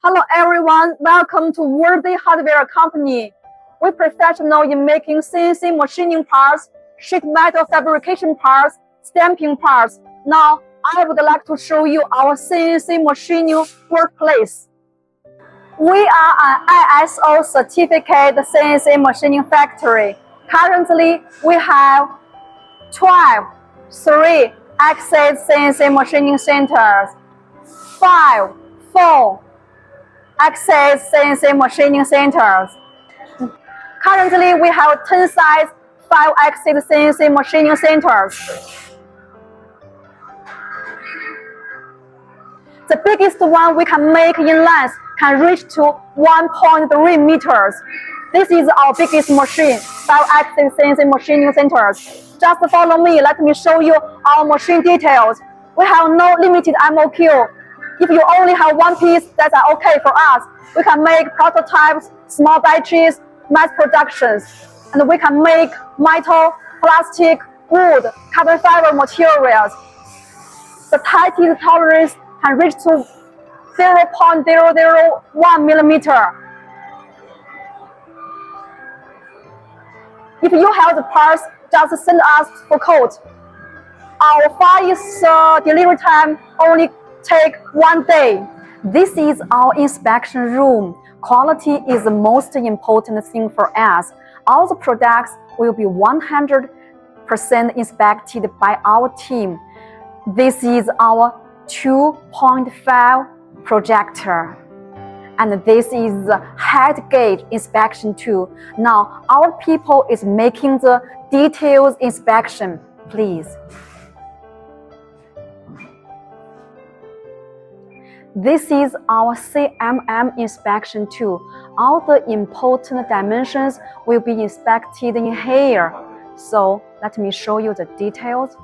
Hello everyone, welcome to Worthy Hardware Company. We're professional in making CNC machining parts, sheet metal fabrication parts, stamping parts. Now, I would like to show you our CNC machining workplace. We are an ISO certificate CNC machining factory. Currently, we have 12 3-axis CNC machining centers, 5 4-axis CNC machining centers. Currently, we have 10 size 5-axis CNC machining centers. The biggest one we can make in length can reach to 1.3 meters. This is our biggest machine, 5-axis CNC machining centers. Just follow me, let me show you our machine details. We have no limited MOQ. If you only have one piece, that's okay for us. We can make prototypes, small batches, mass productions, and we can make metal, plastic, wood, carbon fiber materials. The tightest tolerance can reach to 0.001 millimeter. If you have the parts, just send us for quote. Our fastest delivery time only take 1 day. This is our inspection room. Quality is the most important thing for us. All the products will be 100% inspected by our team. This is our 2.5 projector. And this is the head gauge inspection tool. Now, our people is making the details inspection, please. This is our CMM inspection tool. All the important dimensions will be inspected in here. So let me show you the details.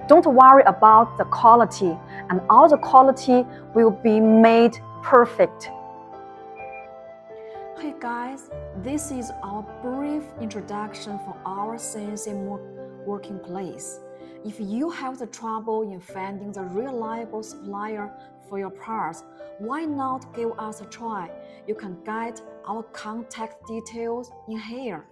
Don't worry about the quality, and all the quality will be made perfect. Hey guys, this is our brief introduction for our CNC working place. If you have the trouble in finding the reliable supplier for your parts, why not give us a try? You can get our contact details in here.